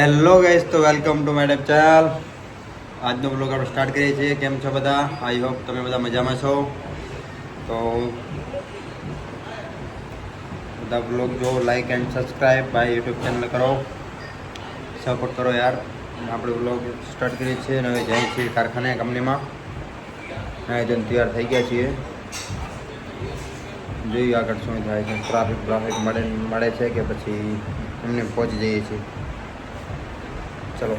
Hello guys, તો welcome to my channel. આજનો blog આપણે સ્ટાર્ટ કરીએ છીએ. કેમ છો બધા? આઈ હોપ તમે બધા મજામાં છો. તો બધા બ્લોગ જો લાઈક એન્ડ સબસ્ક્રાઈબ ભાઈ યુટ્યુબ ચેનલ કરો, સપોર્ટ કરો યાર. આપણે બ્લોગ સ્ટાર્ટ કરીએ છીએ અને હવે જઈએ છીએ કારખાને, કંપનીમાં. આયોજન તૈયાર થઈ ગયા છીએ. જોઈએ આગળ શું થાય છે. ટ્રાફિક મળે છે કે પછી એમને પહોંચી જઈએ છીએ. ચલો,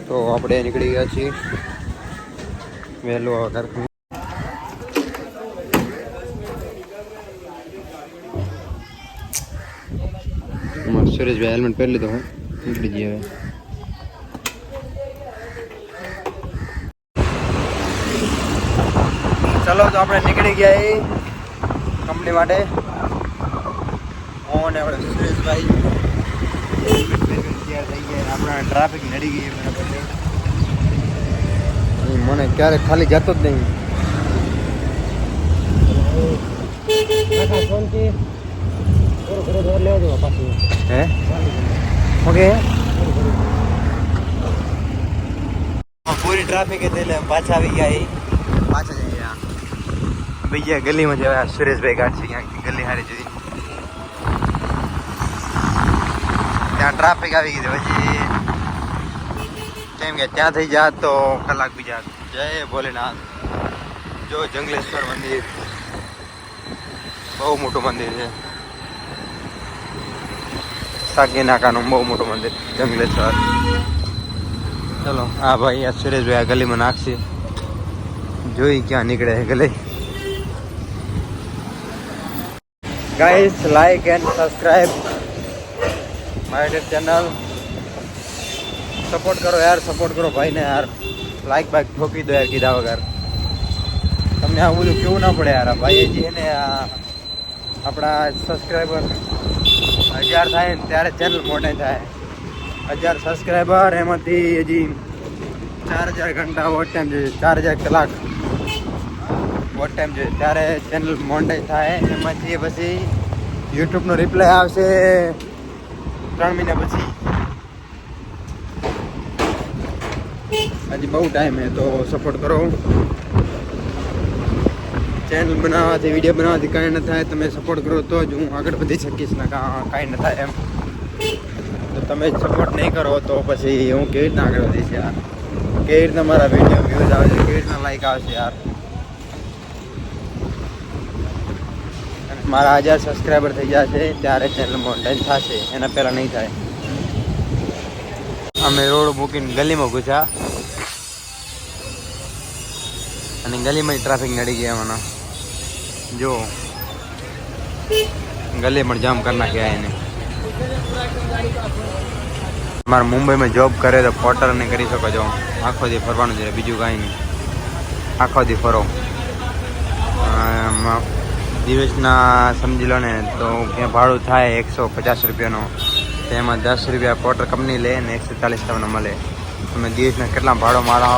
તો આપણે નીકળી ગયા છીએ વહેલું કારખાને. સુરેશભાઈ હેલ્મેટ પહેરી લીધો, હું નીકળી જઈએ હવે. ચલો, તો આપણે નીકળી ગયા એ કંપની માટે. હું ને આપણે સુરેશભાઈ તૈયાર થઈ ગયા. આપણે ટ્રાફિક નડી ગઈ બરાબર. મને ક્યારેક ખાલી જતો જ નહીં. હે ઓકે, પૂરી ટ્રાફિક હતી એટલે પાછા આવી ગયા. પાછા જઈ ગયા બીજા ગલીમાં જવા. સુરેશભાઈ કાઢશે ક્યાંક ગલી હારી જુદી. ત્યાં ટ્રાફિક આવી ગઈ પછી કેમ કે ત્યાં થઈ જાત તો કલાક બીજા. જય ભોલેનાથ. જો જંગલેશ્વર મંદિર બહુ મોટું મંદિર છે. સાકી નાકાનું બહુ મોટું મંદિર જંગલેશ્વર. ચલો, હા ભાઈ, આ સુરેશભાઈ આ ગલીમાં નાખશે. જોઈ ક્યાં નીકળે છે ગલી. Guys, like and subscribe my YouTube channel. Support કરો યાર, સપોર્ટ કરો ભાઈને યાર. લાઈક બાઈક ઠોકી દો યાર કીધા વગર. તમને આવું બધું કેવું ના પડે યાર. ભાઈ જે ને આપણા સબસ્ક્રાઈબર 1000 થાય ને ત્યારે ચેનલ મોટી થાય. 1000 સબસ્ક્રાઈબર, એમાંથી હજી 4000 ઘંટા વોટ ટાઈમ જોઈએ, 4000 કલાક વોટ ટાઈમ જોઈએ ત્યારે ચેનલ મોનેટાઈઝ થાય. એમાંથી પછી યુટ્યુબનો રિપ્લાય આવશે 3 મહિના પછી. હજી બહુ ટાઈમ છે, તો સપોર્ટ કરો. ચેનલ બનાવવાથી, વિડીયો બનાવવાથી કાંઈ ન થાય. તમે સપોર્ટ કરો તો જ હું આગળ વધી શકીશ ને કાંઈ ન થાય એમ. તો તમે જ સપોર્ટ નહીં કરો તો પછી હું કેવી રીતના આગળ વધીશ યાર? કેવી રીતના મારા વિડીયો વ્યૂઝ આવે છે, કેવી રીતના લાઈક આવશે યાર? મારા 1000 સબસ્ક્રાઈબર થઈ જશે ત્યારે ચેનલ મોનેટાઈઝ થશે, એના પહેલાં નહીં થાય. અમે રોડ મૂકીને ગલીમાં ઘૂસ્યા અને ગલીમાં ટ્રાફિક નડી ગયા. મને જો ગલી પણ જામ કરી નાખ્યા એને. મારે મુંબઈમાં જોબ કરે તો પોર્ટર ને કરી શકો છો. આખો દી ફરવાનું છે, બીજું કાંઈ નહીં. આખો દી ફરો. દિવસના સમજી લો ને તો ક્યાં ભાડું થાય 150 રૂપિયાનો. તેમાં 10 રૂપિયા પોર્ટર કંપની લે ને 140 તમને મળે. તમે દિવસના કેટલા ભાડો મારો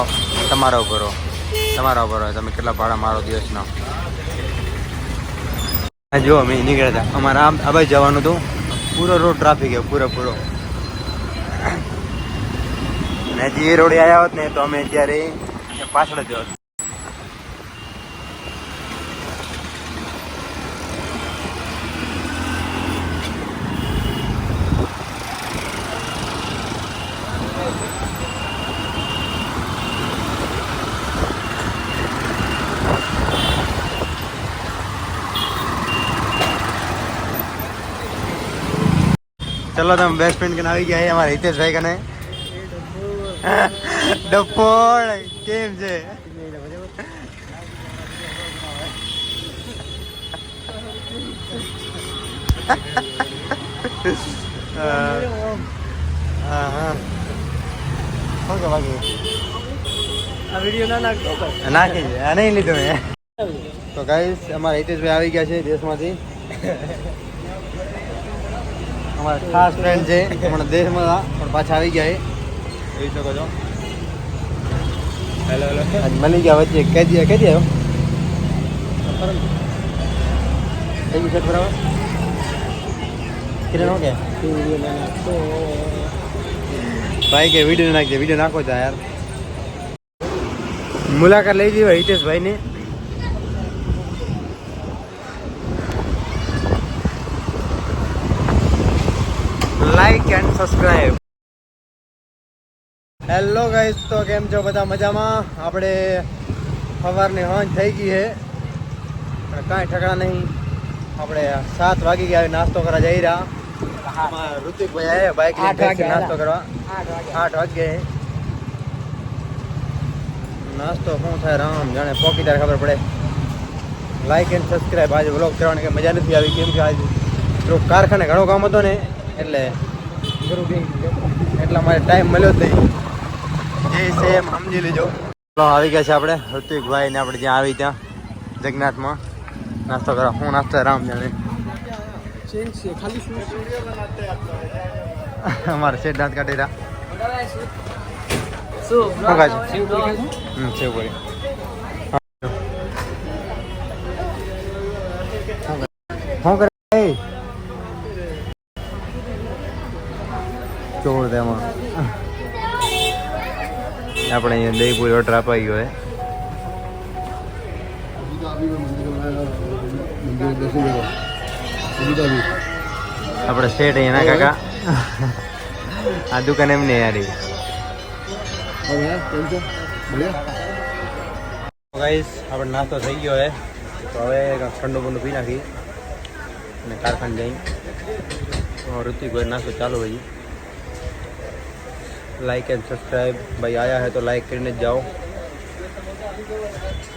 તમારા ઉપર હોય. તમે કેટલા ભાડા મારો દિવસના. જો અમે નીકળ્યા હતા, અમારે આમ આ બાજુ જવાનું હતું. પૂરો રોડ ટ્રાફિક છે, પૂરો. ને જે રોડે આવ્યા હોત ને તો અમે અત્યારે પાછળ જ હોત. ચલો, તમે બેસ્ટ ફ્રેન્ડ કને આવી ગયા. અમારા હિતેશભાઈ કને. ડફોળ કેમ છે? નાખી છે, નહીં લીધું મેં. તો ગાઈસ, અમારા હિતેશભાઈ આવી ગયા છે દેશમાંથી. અમારા ખાસ ફ્રેન્ડ છે, હમણાં દેશમાં પણ પાછા આવી ગયા. જોઈ શકો છો. હેલો મળી ગયા વચ્ચે. કેદી આવ્યો? કઈ શર્ટ બરાબર કિરણ ઓકે ભાઈ કે વિડીયો નાખજે, વિડીયો નાખો તા યાર. મુલાકાત લઈ જઈએ હિતેશભાઈની. Like and subscribe. Hello guys, તો કેમ છો બધા? મજામાં? આપણે સવારની હોંજ થઈ ગઈ છે પણ કાંઈ ઠકડા નહીં. આપણે 7 વાગી ગયા, નાસ્તો કરવા જઈ રહ્યા. ઋતિકભાઈ આવ્યા બાઇક લઈને નાસ્તો કરવા. 8 વાગે નાસ્તો શું થાય રામ જાણે, પોકી ત્યારે ખબર પડે. Like and subscribe. આજે વ્લોગ કરવાની કંઈ મજા નથી આવી, કેમ કે આજે થોડુંક કારખાને ઘણો કામ હતો ને એટલે એટલા માટે ટાઈમ મળ્યો જ નહીં. જે છે એમ સમજી લેજો. આવી ગયા છે આપણે ઋતિકભાઈ ને આપણે જ્યાં આવી ત્યાં જગન્નાથમાં નાસ્તો કરવા. શું નાસ્તો રામ જાણે. અમારે શેઠ દાંત કાઢી રહ્યા. શું ખાય છે? સેવપુરી. શું કરે ચોર તેમાં આપણે અહીંયા દહીપુરી ઓર્ડર અપાઈ ગયો. આપણે શેઠ અહીંયા કાકા આ દુકાન એમને યારી. ગાઈસ આપણે નાસ્તો થઈ ગયો હે, તો હવે ઠંડુ બંડુ પી નાખી અને કારખાને જઈ. ઋતિકભાઈ નાસ્તો ચાલુ હજી. लाइक एंड सब्सक्राइब भाई आया है तो लाइक करने जाओ.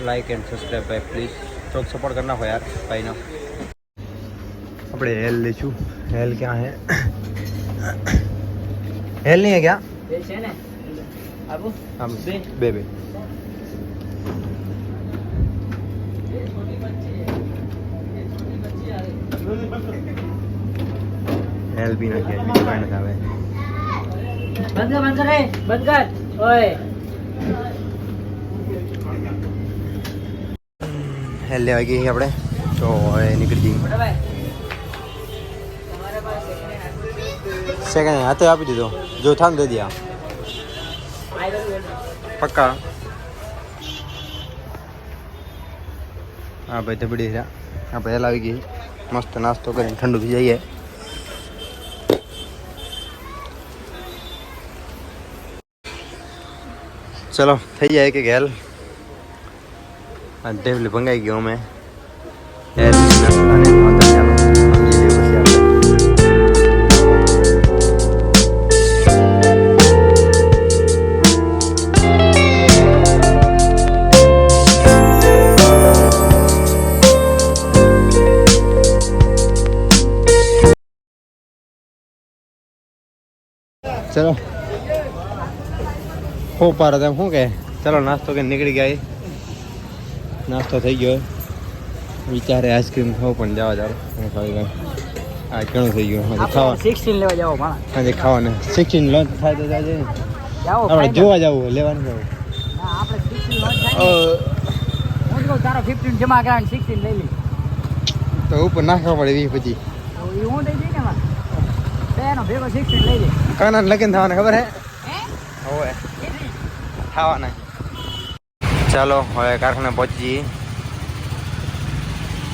लाइक एंड सब्सक्राइब भाई प्लीज, तो सपोर्ट करना हो यार भाई ना. આપણે હેલ લેશું. હેલ ક્યાં હે? હેલ નહીં હે ક્યાં? બે છે ને આપો. હા બે બે. હેલ બી નાખીએ, બીજું કાંઈ નથી આવે. બંધ કર બંધ કર ઓય. હેલ લેવા ગઈ આપણે, તો હવે નીકળી જઈએ. સેકન્ડ હાથે આપી દીધો, જો થામ દે દિયા પક્કા. હા ભાઈ ધબડી રહ્યા. આપણે હેલ આવી ગઈ, મસ્ત નાસ્તો કરીને ઠંડુ થઈ જઈએ. ચલો થઈ જાય કે હેલ. આ ટેબલ ભંગાઈ ગયો અમે. હેલ ચલો હો પાર હતા શું કહે. ચાલો નાસ્તો કે નીકળી ગયા. નાસ્તો થઈ ગયો. વિચારે આઈસ્ક્રીમ ખાવ પણ જવા જાવ ખાવી ગયો. આ ઘણું થઈ ગયું. હજી ખાવા 16 લેવા જાવ માણા. હજી ખાવાને 16 લોન્ચ થાય તો જાજે. જાઓ આપણે જોવા જવું, લેવાનું જવું. ના આપણે 16 લોન્ચ થાય. હું તો તારો 15 જમા કરાવીને 16 લઈ લી. તો ઉપર નાખવા પડે 20 પછી. તો એ હું દઈ દઈ ને માં. બેનો ભેગો 16 લઈ લે. કાના લગન થવાના ખબર હે? હોવે ખાવાના. ચાલો હવે કારખાને પહોંચી,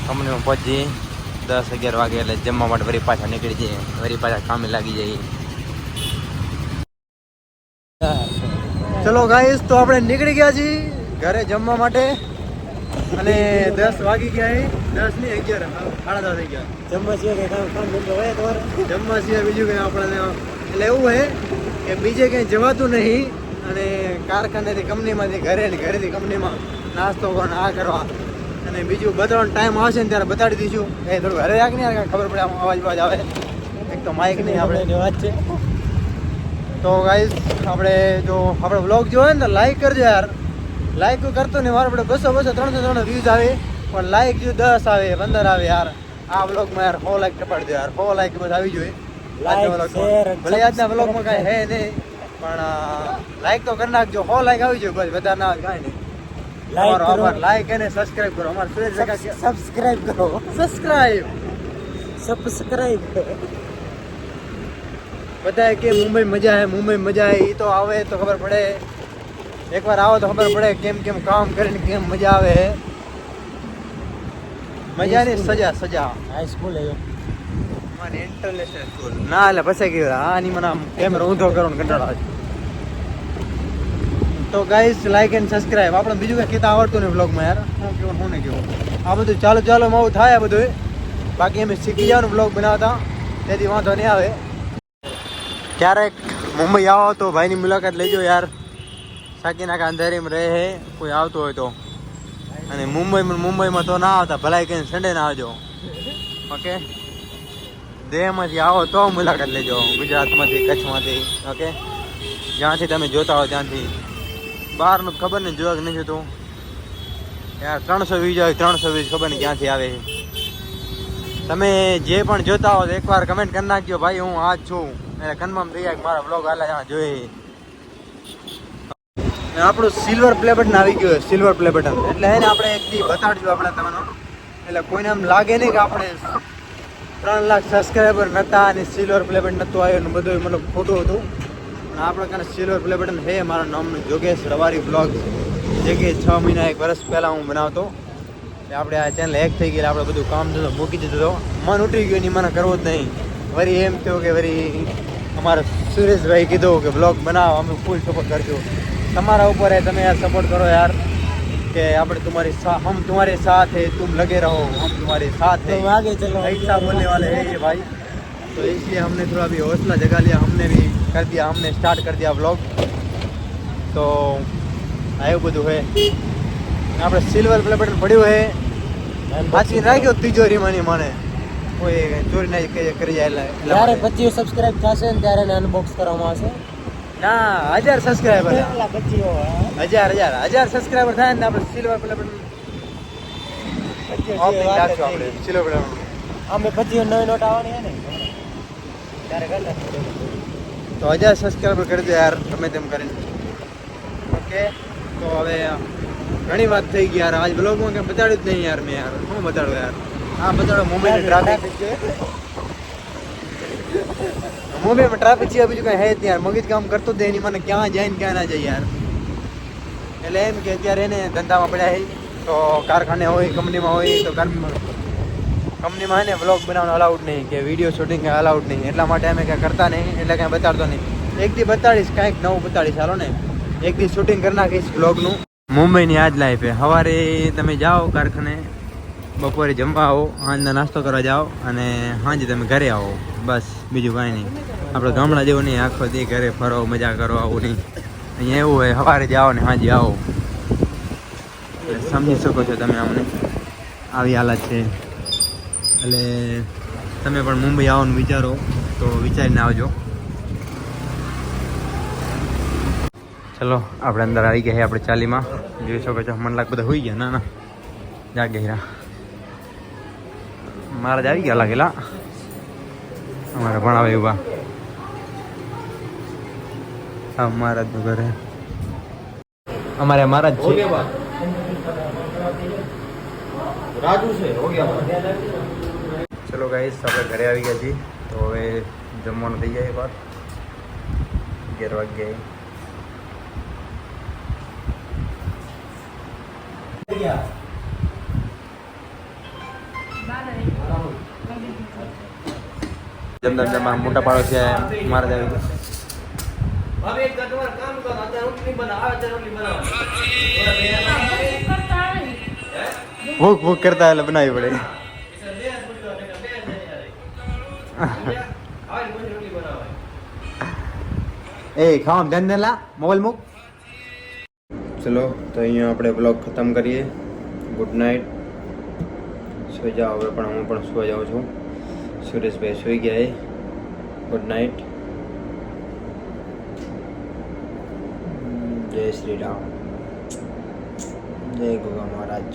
કંપનીમાં પહોંચી 10-11 વાગે એટલે જમવા માટે વળી પાછા નીકળી જઈએ. વળી પાછા કામે લાગી જઈએ. ચલો ગાઈસ, તો આપણે નીકળી ગયા છીએ ઘરે જમવા માટે અને 10 વાગી ગયા. 10 ની 11 સાડા 10 થઈ ગયા. જમવા સિવાય કઈ કામ ધંધો હોય તમારે? જમવા સિવાય બીજું કંઈ આપણે એટલે એવું છે કે બીજે કંઈ જવાતું નહીં અને કારખાનેથી કંપનીમાંથી ઘરે ને ઘરેથી કંપનીમાં નાસ્તો કરવાનો આ કરવા. અને બીજું બતાવવાનો ટાઈમ આવશે ને ત્યારે બતાડી દઈશું. એ થોડું ઘરે રાખ ને યાર, ખબર પડે આમ અવાજ આવે. એક તો માઇક નહીં આપણે વાત છે. તો ગાઈસ આપણે જો આપણે વ્લોગ જોયો ને તો લાઈક કરજો યાર. લાઈક કરતો ને મારે આપણે 200 300 વ્યૂઝ આવે પણ લાઈક જો 10 આવે 15 આવે યાર. આ વ્લોગમાં યાર 100 લાઈક ટપાડજો યાર. 100 લાઈક બસ આવી જોઈએ. ભલે આજના વ્લોગમાં કાંઈ હે નહીં પણ લાઈક તો કરી નાખજો. 100 લાઈક આવી જોઈએ બસ, વધારે ના કાંઈ નહીં. તમારો આભાર. લાઈક અને સબસ્ક્રાઇબ કરો. અમારે સુરેશ કાકા સબસ્ક્રાઇબ કરો. સબસ્ક્રાઇબ કરો. બધાએ કે મુંબઈ મજા હે, મુંબઈ મજા હે. એ તો આવે તો ખબર પડે, એકવાર આવો તો ખબર પડે કેમ કેમ કામ કરીને કેમ મજા આવે હે. મજાની સજા હાઈ સ્કૂલ હે મારી ઇન્ટરનેશનલ સ્કૂલ ના એટલે પછી ગયો આની મને આમ કેમેરો ઊંધો કરવાનો કંટાળો આવે. તો ગાઈસ લાઈક એન્ડ સબસ્ક્રાઇબ. આપણે બીજું કંઈ કહેતા આવડતું નહીં વ્લોગમાં યાર, શું કેવું શું નહીં કેવું. આ બધું ચાલો ચાલો માં આવું થાય આ બધું. બાકી અમે શીખી જવાનું વ્લોગ બનાવતા, તેથી વાંધો નહીં આવે. ક્યારેક મુંબઈ આવો તો ભાઈની મુલાકાત લેજો યાર. સાકીનાકા અંધારીમાં રહે હે, કોઈ આવતું હોય તો. અને મુંબઈમાં તો ના આવતા, ભલાઈ કહીને સન્ડે ના આવજો. ઓકે, દેહમાંથી આવો તો મુલાકાત લેજો, ગુજરાતમાંથી, કચ્છમાંથી. ઓકે, જ્યાંથી તમે જોતા હો ત્યાંથી. બહારનું ખબર નહીં જોવા કે નથી તું યાર. 320 હોય 320 ખબર નહીં ક્યાંથી આવે છે. તમે જે પણ જોતા હો તો એકવાર કમેન્ટ કરી નાખજો ભાઈ હું આ જ છું, એટલે કન્ફર્મ થઈ જાય કે મારા બ્લોગ હાલે ત્યાં જોઈએ. આપણું સિલ્વર પ્લે બટન આવી ગયું, સિલ્વર પ્લે બટન એટલે હે ને આપણે એક દી બતાડજો આપણે તમને, એટલે કોઈને આમ લાગે નહીં કે આપણે 3 લાખ સબસ્ક્રાઈબર નહોતા અને સિલ્વર પ્લે બટન નહોતું આવ્યું ને બધું મતલબ ખોટું હતું. પણ આપણા કારણે સિલ્વર પ્લે બટન છે. મારા નામનું જોગેશ રવારી બ્લોગ, જે કે 6 મહિના 1 વર્ષ પહેલાં હું બનાવતો. આપણે આ ચેનલ હેક થઈ ગયેલા, આપણે બધું કામ ધંધો મૂકી દીધો હતો, મન ઉતરી ગયું નહીં, મને કરવો જ નહીં. વળી એમ થયું કે વળી અમારા સુરેશભાઈ કીધું કે બ્લોગ બનાવો, અમે ફૂલ સપોર્ટ કરજો. તમારા ઉપર है, તમે યાર સપોર્ટ કરો यार, કે આપણે हम तुम्हारे साथ है, तुम लगे रहो, हम तुम्हारे साथ है, आगे चलो, ऐसा बोलने वाले हैं ये भाई. तो इसलिए हमने थोड़ा भी हौसला जगा लिया, हमने भी कर दिया, हमने स्टार्ट कर दिया व्लॉग. तो આવું બધું है. આપણે સિલ્વર પ્લે બટન પડ્યું है, પાછી રાખ્યો તિજોરીમાં ની મને કોઈ ચોરી ના કરી જાય. જ્યારે 25 સબસ્ક્રાઇબ થશે ને ત્યારે એને અનબોક્સ કરવામાં આવશે. ના 1000 સબસ્ક્રાઇબર, 1000 સબસ્ક્રાઇબર થાય ને આપણે સિલ્વર પ્લે બટન ઓપનિંગ રાખશું. આપણે સિલ્વર પ્લે બટન અમે 25 નવી નોટ આવવાની હે ને ત્યારે કરતા. તો 1000 સબસ્ક્રાઇબર કરી દો યાર ગમે તેમ કરીને. ઓકે, તો હવે ઘણી વાત થઈ ગઈ યાર. આજ બ્લોગમાં કંઈ બતાડ્યું જ નહીં યાર મેં યાર. શું બતાડું યાર? હા બતાડો મુંબઈની ટ્રાફિક. મુંબઈમાં ટ્રાફિક છે બીજું કંઈ હે જ નહીં યાર. મગજ કામ કરતો જ નહીં, મને ક્યાં જાય ને ક્યાં ના જાય યાર. એટલે એમ કે અત્યારે એને ધંધામાં પડ્યા છે, તો કારખાને હોય, કંપનીમાં હોય, તો કંપનીમાં હે ને વ્લોગ બનાવવાનો અલાઉડ નહીં, કે વિડીયો શૂટિંગ અલાઉડ નહીં. એટલા માટે અમે કાંઈ કરતા નહીં, એટલે કાંઈ બતાડતો નહીં. એક દી બતાડીશ, કાંઈક નવું બતાડીશ. ચાલો ને એક દી શૂટિંગ કરી નાખીશ વ્લોગનું. મુંબઈની આ જ લાઈફ છે. સવારે તમે જાઓ કારખાને, બપોરે જમવા આવો, સાંજના નાસ્તો કરવા જાઓ અને સાંજે તમે ઘરે આવો, બસ બીજું કાંઈ નહીં. આપણે ગામડા જેવું નહીં આખો દી ઘરે ફરો મજા કરો, આવું નહીં. અહીંયા એવું હોય સવારે જાઓ ને સાંજે આવો. સમજી શકો છો તમે અમને, આવી હાલત છે. એટલે તમે પણ મુંબઈ આવવાનું વિચારો તો વિચારીને આવજો. ચલો આપણે અંદર આવી ગયા છે, આપણે ચાલીમાં જોઈ શકો છો. મને લાગ બધા હોઈ ગયા. ના ના જાગે હીરા મહારાજ આવી ગયા લાગેલા. અમારે ભણાવે ઉભા. હા મહારાજનું ઘર હે, અમારે મહારાજ છે. ચલો ગાઈસ આપણે ઘરે આવી ગયા છીએ. તો હવે જમવાનું થઈ જાય બાદ 11 વાગ્યા. જમવા મોટા પાડો છે મારા જ આવી ભૂખ ભૂખ કરતા એટલે બનાવવી પડે. એ ખાવા ધ્યાન દે લા મોબાઈલ મૂક. ચલો તો અહીંયા આપણે બ્લોગ ખતમ કરીએ. Good night. સુઈ જાઓ હવે, પણ હું પણ સુઈ જાઉં છું. સુરેશભાઈ સુઈ ગયા. Good night. જય શ્રી રામ, જય ગોગા મહારાજ.